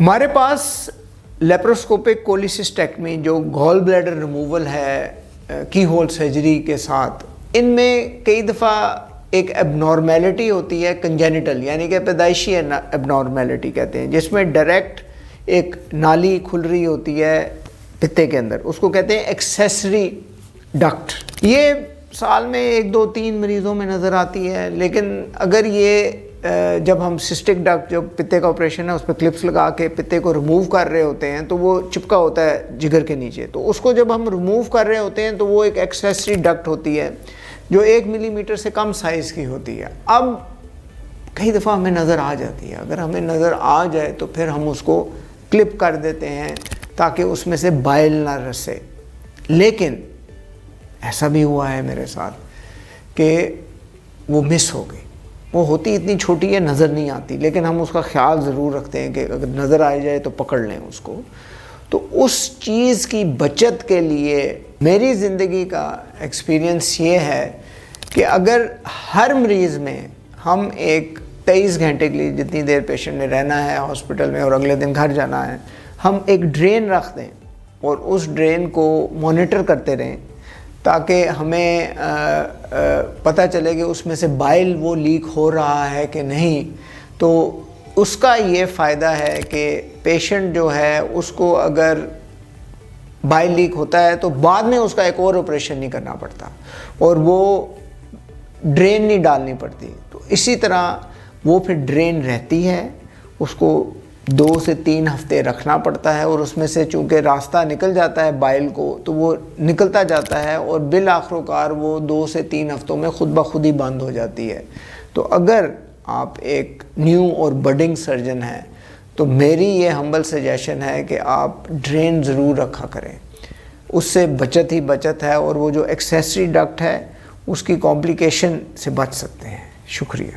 ہمارے پاس لیپروسکوپک کولیسسٹیکٹمی جو گال بلیڈر ریموول ہے کی ہول سرجری کے ساتھ، ان میں کئی دفعہ ایک ایب نارمیلٹی ہوتی ہے کنجینٹل، یعنی کہ پیدائشی ایب نارمیلٹی کہتے ہیں، جس میں ڈائریکٹ ایک نالی کھل رہی ہوتی ہے پتے کے اندر، اس کو کہتے ہیں ایکسیسری ڈکٹ۔ یہ سال میں 1 2 3 مریضوں میں نظر آتی ہے، لیکن اگر یہ جب ہم سسٹک ڈکٹ جو پتے کا آپریشن ہے اس پہ کلپس لگا کے پتے کو ریموو کر رہے ہوتے ہیں تو وہ چپکا ہوتا ہے جگر کے نیچے، تو اس کو جب ہم ریموو کر رہے ہوتے ہیں تو وہ ایک ایکسیسری ڈکٹ ہوتی ہے جو 1 ملی میٹر سے کم سائز کی ہوتی ہے۔ اب کئی دفعہ ہمیں نظر آ جاتی ہے، اگر ہمیں نظر آ جائے تو پھر ہم اس کو کلپ کر دیتے ہیں تاکہ اس میں سے بائل نہ رسے۔ لیکن ایسا بھی ہوا ہے میرے ساتھ کہ وہ مس ہو گئی، وہ ہوتی اتنی چھوٹی ہے نظر نہیں آتی، لیکن ہم اس کا خیال ضرور رکھتے ہیں کہ اگر نظر آ جائے تو پکڑ لیں اس کو۔ تو اس چیز کی بچت کے لیے میری زندگی کا ایکسپیرینس یہ ہے کہ اگر ہر مریض میں ہم ایک 23 گھنٹے کے لیے جتنی دیر پیشنٹ نے رہنا ہے ہاسپٹل میں اور اگلے دن گھر جانا ہے، ہم ایک ڈرین رکھ دیں اور اس ڈرین کو مانیٹر کرتے رہیں تاکہ ہمیں پتہ چلے کہ اس میں سے بائل وہ لیک ہو رہا ہے کہ نہیں، تو اس کا یہ فائدہ ہے کہ پیشنٹ جو ہے اس کو اگر بائل لیک ہوتا ہے تو بعد میں اس کا ایک اور آپریشن نہیں کرنا پڑتا اور وہ ڈرین نہیں ڈالنی پڑتی۔ تو اسی طرح وہ پھر ڈرین رہتی ہے، اس کو 2 سے 3 ہفتے رکھنا پڑتا ہے، اور اس میں سے چونکہ راستہ نکل جاتا ہے بائل کو تو وہ نکلتا جاتا ہے اور بالآخر کار وہ 2 سے 3 ہفتوں میں خود بخود ہی بند ہو جاتی ہے۔ تو اگر آپ ایک نیو اور بڈنگ سرجن ہیں تو میری یہ ہمبل سجیشن ہے کہ آپ ڈرین ضرور رکھا کریں، اس سے بچت ہی بچت ہے، اور وہ جو ایکسیسری ڈکٹ ہے اس کی کمپلیکیشن سے بچ سکتے ہیں۔ شکریہ۔